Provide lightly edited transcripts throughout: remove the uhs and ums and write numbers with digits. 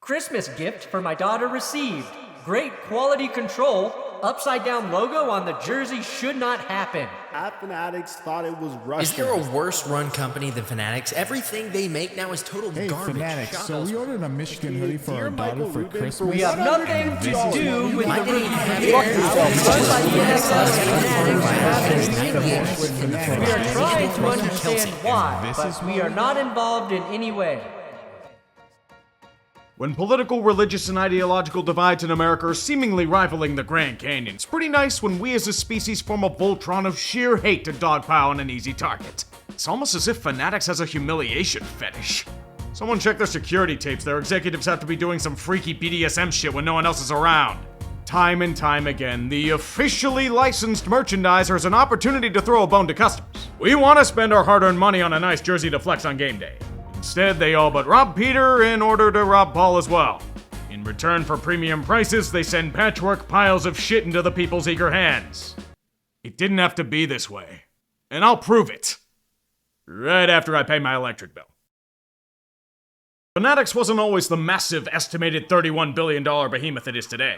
Christmas gift for my daughter received. Great quality control. Upside down logo on the jersey should not happen. At Fanatics thought it was Russian. Is there a worse run company than Fanatics? Everything they make now is total Hey, garbage. Fanatics, so we ordered a Michigan hoodie for our daughter for Christmas. We have nothing to do with the rookie. We are trying to understand why, but we are not involved in any way. When political, religious, and ideological divides in America are seemingly rivaling the Grand Canyon, it's pretty nice when we as a species form a Voltron of sheer hate to dogpile on an easy target. It's almost as if Fanatics has a humiliation fetish. Someone check their security tapes. Their executives have to be doing some freaky BDSM shit when no one else is around. Time and time again, the officially licensed merchandiser has an opportunity to throw a bone to customers. We want to spend our hard-earned money on a nice jersey to flex on game day. Instead, they all but rob Peter in order to rob Paul as well. In return for premium prices, they send patchwork piles of shit into the people's eager hands. It didn't have to be this way. And I'll prove it. Right after I pay my electric bill. Fanatics wasn't always the massive, estimated $31 billion behemoth it is today.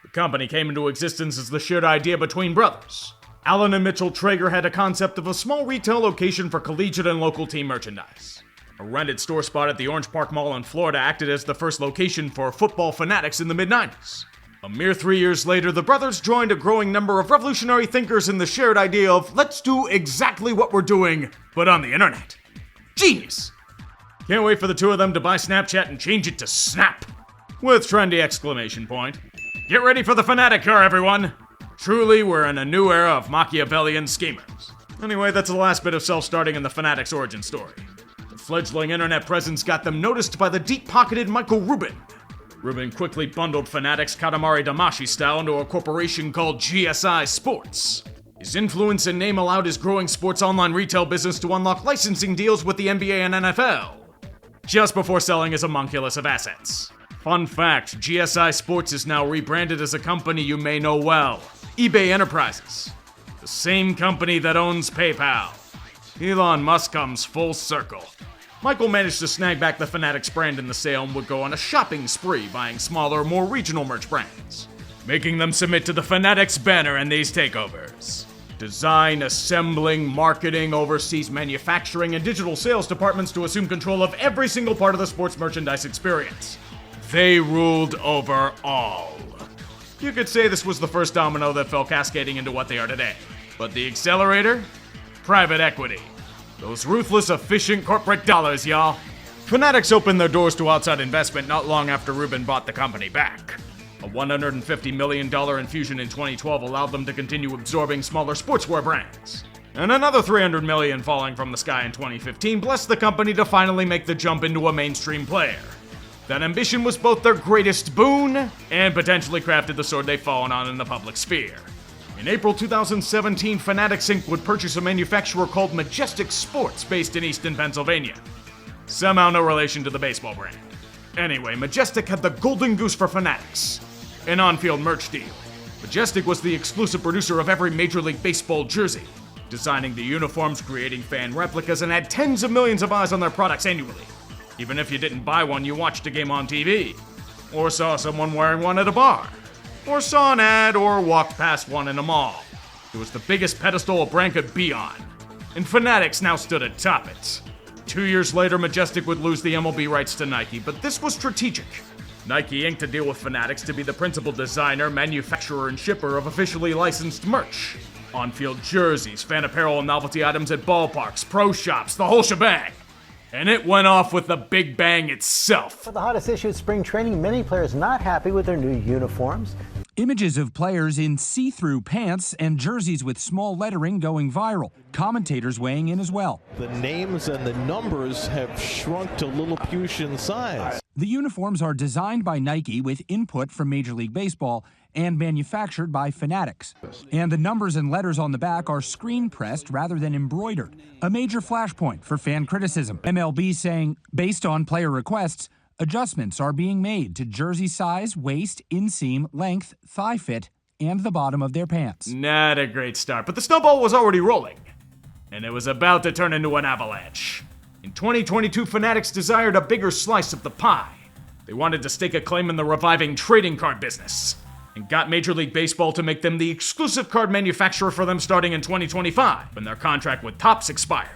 The company came into existence as the shared idea between brothers. Alan and Mitchell Traeger had a concept of a small retail location for collegiate and local team merchandise. A rented store spot at the Orange Park Mall in Florida acted as the first location for football fanatics in the mid-90s. A mere 3 years later, the brothers joined a growing number of revolutionary thinkers in the shared idea of let's do exactly what we're doing, but on the internet. Genius! Can't wait for the two of them to buy Snapchat and change it to Snap! With trendy exclamation point. Get ready for the Fanatic car, everyone! Truly, we're in a new era of Machiavellian schemers. Anyway, that's the last bit of self-starting in the Fanatics origin story. The fledgling internet presence got them noticed by the deep-pocketed Michael Rubin. Rubin quickly bundled Fanatics Katamari Damashi style into a corporation called GSI Sports. His influence and name allowed his growing sports online retail business to unlock licensing deals with the NBA and NFL, just before selling his homunculus of assets. Fun fact, GSI Sports is now rebranded as a company you may know well, eBay Enterprises, the same company that owns PayPal. Elon Musk comes full circle. Michael managed to snag back the Fanatics brand in the sale and would go on a shopping spree buying smaller, more regional merch brands, making them submit to the Fanatics banner in these takeovers. Design, assembling, marketing, overseas manufacturing, and digital sales departments to assume control of every single part of the sports merchandise experience. They ruled over all. You could say this was the first domino that fell cascading into what they are today. But the accelerator? Private equity. Those ruthless, efficient corporate dollars, y'all. Fanatics opened their doors to outside investment not long after Rubin bought the company back. A $150 million infusion in 2012 allowed them to continue absorbing smaller sportswear brands. And another $300 million falling from the sky in 2015 blessed the company to finally make the jump into a mainstream player. That ambition was both their greatest boon and potentially crafted the sword they've fallen on in the public sphere. In April 2017, Fanatics Inc. would purchase a manufacturer called Majestic Sports based in Easton, Pennsylvania. Somehow no relation to the baseball brand. Anyway, Majestic had the golden goose for Fanatics, an on-field merch deal. Majestic was the exclusive producer of every Major League Baseball jersey, designing the uniforms, creating fan replicas, and had tens of millions of eyes on their products annually. Even if you didn't buy one, you watched a game on TV, or saw someone wearing one at a bar, or saw an ad, or walked past one in a mall. It was the biggest pedestal a brand could be on, and Fanatics now stood atop it. 2 years later, Majestic would lose the MLB rights to Nike, but this was strategic. Nike inked a deal with Fanatics to be the principal designer, manufacturer, and shipper of officially licensed merch. On-field jerseys, fan apparel, and novelty items at ballparks, pro shops, the whole shebang. And it went off with the Big Bang itself. For the hottest issue of spring training, many players not happy with their new uniforms. Images of players in see-through pants and jerseys with small lettering going viral. Commentators weighing in as well. The names and the numbers have shrunk to Lilliputian size. The uniforms are designed by Nike with input from Major League Baseball and manufactured by Fanatics. And the numbers and letters on the back are screen-pressed rather than embroidered. A major flashpoint for fan criticism. MLB saying, based on player requests, adjustments are being made to jersey size, waist, inseam, length, thigh fit, and the bottom of their pants. Not a great start, but the snowball was already rolling, and it was about to turn into an avalanche. In 2022, Fanatics desired a bigger slice of the pie. They wanted to stake a claim in the reviving trading card business, and got Major League Baseball to make them the exclusive card manufacturer for them starting in 2025, when their contract with Topps expired.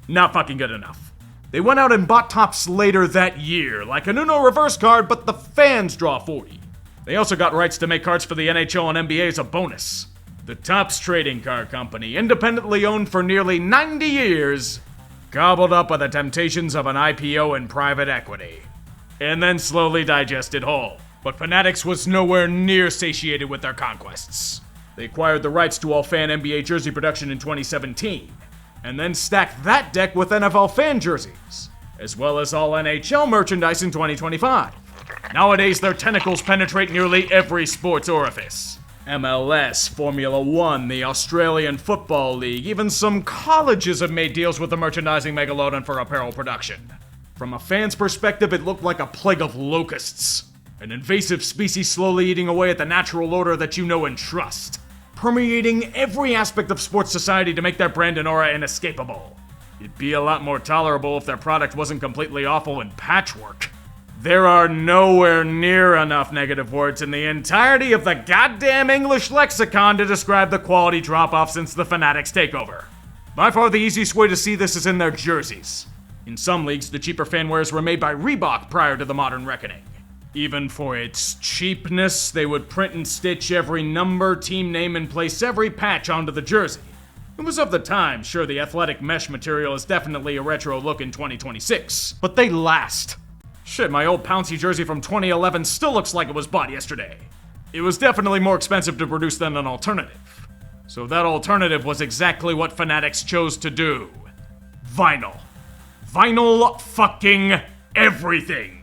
Not fucking good enough. They went out and bought Topps later that year, like an Uno reverse card, but the fans draw 40. They also got rights to make cards for the NHL and NBA as a bonus. The Topps Trading Card Company, independently owned for nearly 90 years, gobbled up by the temptations of an IPO and private equity, and then slowly digested whole. But Fanatics was nowhere near satiated with their conquests. They acquired the rights to all fan NBA jersey production in 2017, and then stacked that deck with NFL fan jerseys, as well as all NHL merchandise in 2025. Nowadays, their tentacles penetrate nearly every sports orifice. MLS, Formula One, the Australian Football League, even some colleges have made deals with the merchandising megalodon for apparel production. From a fan's perspective, it looked like a plague of locusts. An invasive species slowly eating away at the natural order that you know and trust, permeating every aspect of sports society to make their brand and aura inescapable. It'd be a lot more tolerable if their product wasn't completely awful and patchwork. There are nowhere near enough negative words in the entirety of the goddamn English lexicon to describe the quality drop-off since the Fanatics takeover. By far the easiest way to see this is in their jerseys. In some leagues, the cheaper fanwares were made by Reebok prior to the modern reckoning. Even for its cheapness, they would print and stitch every number, team name, and place every patch onto the jersey. It was of the time, sure, the athletic mesh material is definitely a retro look in 2026, but they last. Shit, my old Pouncy jersey from 2011 still looks like it was bought yesterday. It was definitely more expensive to produce than an alternative. So that alternative was exactly what Fanatics chose to do. Vinyl. Vinyl fucking everything.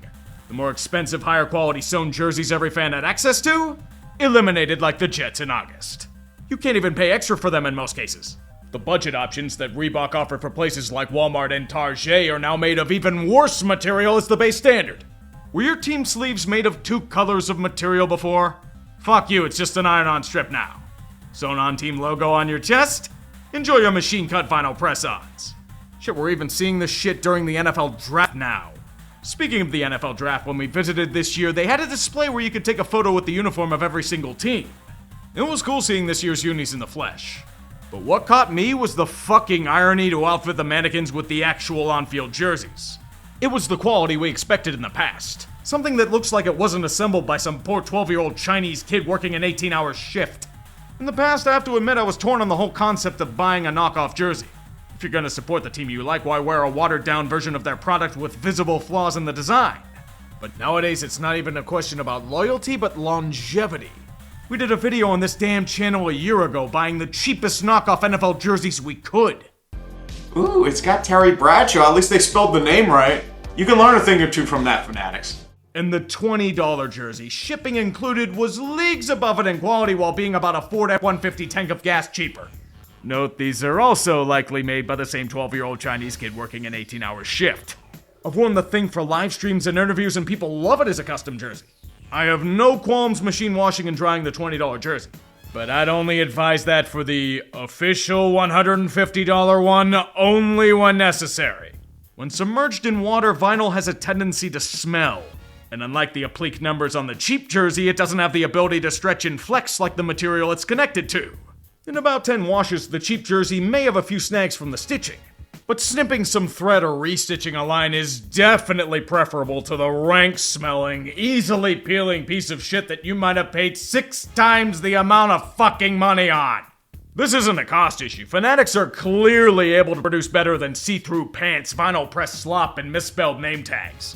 The more expensive, higher quality sewn jerseys every fan had access to, eliminated like the Jets in August. You can't even pay extra for them in most cases. The budget options that Reebok offered for places like Walmart and Target are now made of even worse material as the base standard. Were your team sleeves made of 2 colors of material before? Fuck you, it's just an iron-on strip now. Sewn-on team logo on your chest? Enjoy your machine-cut vinyl press-ons. Shit, we're even seeing this shit during the NFL draft now. Speaking of the NFL draft, when we visited this year, they had a display where you could take a photo with the uniform of every single team. It was cool seeing this year's unis in the flesh. But what caught me was the fucking irony to outfit the mannequins with the actual on-field jerseys. It was the quality we expected in the past. Something that looks like it wasn't assembled by some poor 12-year-old Chinese kid working an 18-hour shift. In the past, I have to admit I was torn on the whole concept of buying a knockoff jersey. If you're gonna support the team you like, why wear a watered-down version of their product with visible flaws in the design? But nowadays, it's not even a question about loyalty, but longevity. We did a video on this damn channel a year ago buying the cheapest knockoff NFL jerseys we could. Ooh, it's got Terry Bradshaw. At least they spelled the name right. You can learn a thing or two from that, Fanatics. And the $20 jersey, shipping included, was leagues above it in quality while being about a Ford F-150 tank of gas cheaper. Note these are also likely made by the same 12-year-old Chinese kid working an 18-hour shift. I've worn the thing for live streams and interviews and people love it as a custom jersey. I have no qualms machine washing and drying the $20 jersey. But I'd only advise that for the official $150 one only when necessary. When submerged in water, vinyl has a tendency to smell. And unlike the applique numbers on the cheap jersey, it doesn't have the ability to stretch and flex like the material it's connected to. In about 10 washes, the cheap jersey may have a few snags from the stitching. But snipping some thread or restitching a line is definitely preferable to the rank-smelling, easily peeling piece of shit that you might have paid 6 times the amount of fucking money on. This isn't a cost issue. Fanatics are clearly able to produce better than see-through pants, vinyl press slop, and misspelled name tags.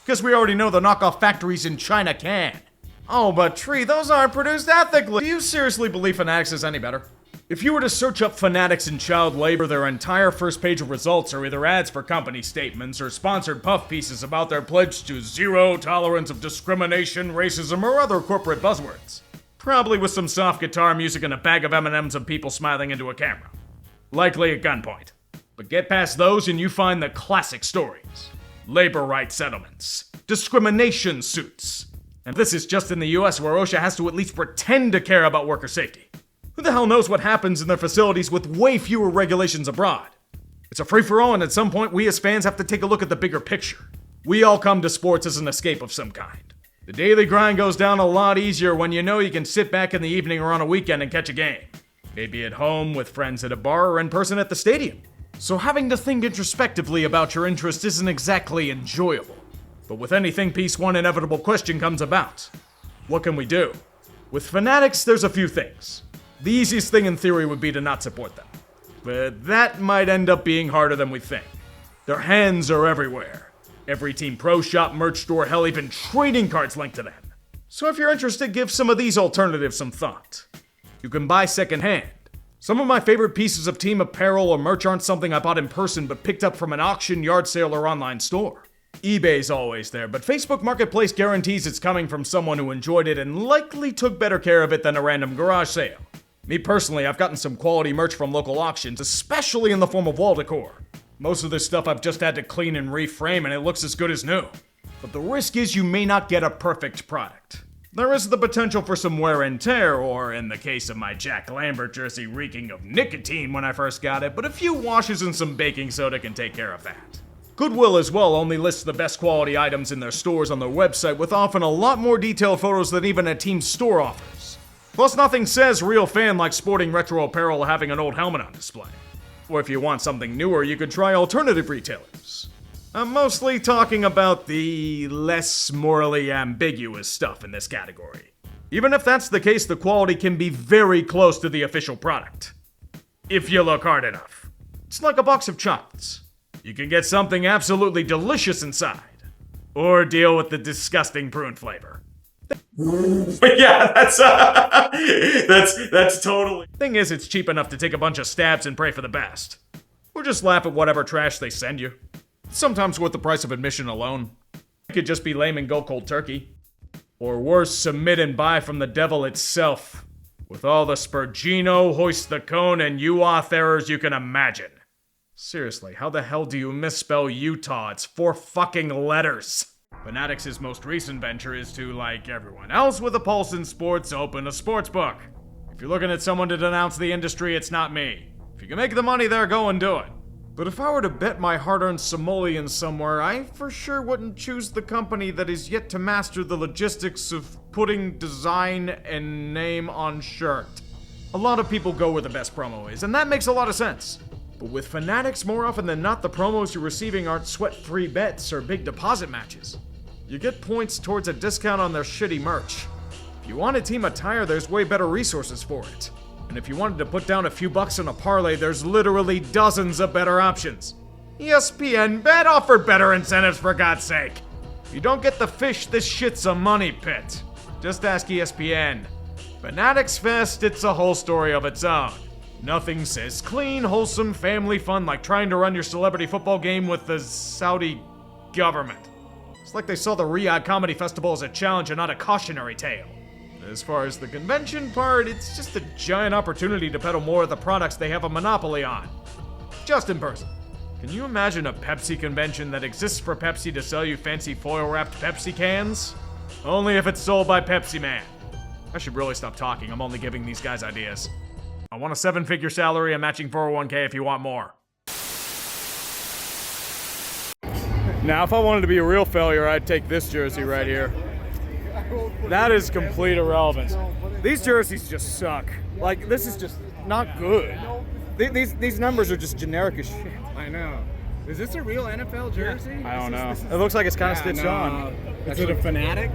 Because we already know the knockoff factories in China can. Oh, but Tree, those aren't produced ethically. Do you seriously believe Fanatics is any better? If you were to search up Fanatics and child labor, their entire first page of results are either ads for company statements or sponsored puff pieces about their pledge to zero tolerance of discrimination, racism, or other corporate buzzwords. Probably with some soft guitar music and a bag of M&Ms of people smiling into a camera. Likely at gunpoint. But get past those and you find the classic stories. Labor rights settlements. Discrimination suits. And this is just in the US where OSHA has to at least pretend to care about worker safety. Who the hell knows what happens in their facilities with way fewer regulations abroad? It's a free-for-all, and at some point, we as fans have to take a look at the bigger picture. We all come to sports as an escape of some kind. The daily grind goes down a lot easier when you know you can sit back in the evening or on a weekend and catch a game. Maybe at home, with friends at a bar, or in person at the stadium. So having to think introspectively about your interest isn't exactly enjoyable. But with anything peace, one inevitable question comes about. What can we do? With Fanatics, there's a few things. The easiest thing in theory would be to not support them. But that might end up being harder than we think. Their hands are everywhere. Every team pro shop, merch store, hell, even trading cards linked to them. So if you're interested, give some of these alternatives some thought. You can buy secondhand. Some of my favorite pieces of team apparel or merch aren't something I bought in person but picked up from an auction, yard sale, or online store. eBay's always there, but Facebook Marketplace guarantees it's coming from someone who enjoyed it and likely took better care of it than a random garage sale. Me personally, I've gotten some quality merch from local auctions, especially in the form of wall decor. Most of this stuff I've just had to clean and reframe and it looks as good as new. But the risk is you may not get a perfect product. There is the potential for some wear and tear, or in the case of my Jack Lambert jersey reeking of nicotine when I first got it, but a few washes and some baking soda can take care of that. Goodwill as well only lists the best quality items in their stores on their website with often a lot more detailed photos than even a team's store offers. Plus nothing says real fan like sporting retro apparel or having an old helmet on display. Or if you want something newer, you could try alternative retailers. I'm mostly talking about the less morally ambiguous stuff in this category. Even if that's the case, the quality can be very close to the official product. If you look hard enough. It's like a box of chocolates. You can get something absolutely delicious inside. Or deal with the disgusting prune flavor. Yeah, that's totally. Thing is, it's cheap enough to take a bunch of stabs and pray for the best. Or just laugh at whatever trash they send you. Sometimes worth the price of admission alone. It could just be lame and go cold turkey. Or worse, submit and buy from the devil itself. With all the Spurgino, hoist the cone, and UOth errors you can imagine. Seriously, how the hell do you misspell Utah? It's 4 fucking letters. Fanatics' most recent venture is to, like everyone else with a pulse in sports, open a sports book. If you're looking at someone to denounce the industry, it's not me. If you can make the money there, go and do it. But if I were to bet my hard-earned simoleons somewhere, I for sure wouldn't choose the company that is yet to master the logistics of putting design and name on shirt. A lot of people go where the best promo is, and that makes a lot of sense. But with Fanatics, more often than not, the promos you're receiving aren't sweat-free bets or big deposit matches. You get points towards a discount on their shitty merch. If you want a team attire, there's way better resources for it. And if you wanted to put down a few bucks on a parlay, there's literally dozens of better options. ESPN Bet offered better incentives, for God's sake. If you don't get the fish, this shit's a money pit. Just ask ESPN. Fanatics Fest, it's a whole story of its own. Nothing says clean, wholesome, family fun like trying to run your celebrity football game with the Saudi government. It's like they saw the Riyadh Comedy Festival as a challenge and not a cautionary tale. As far as the convention part, it's just a giant opportunity to peddle more of the products they have a monopoly on. Just in person. Can you imagine a Pepsi convention that exists for Pepsi to sell you fancy foil-wrapped Pepsi cans? Only if it's sold by Pepsi Man. I should really stop talking, I'm only giving these guys ideas. I want a 7-figure salary and matching 401k if you want more. Now, if I wanted to be a real failure, I'd take this jersey right here. That is complete irrelevance. These jerseys just suck. Like, this is just not good. These numbers are just generic as shit. I know. Is this a real NFL jersey? I don't know. It looks like it's kind of stitched on. Is it a Fanatic?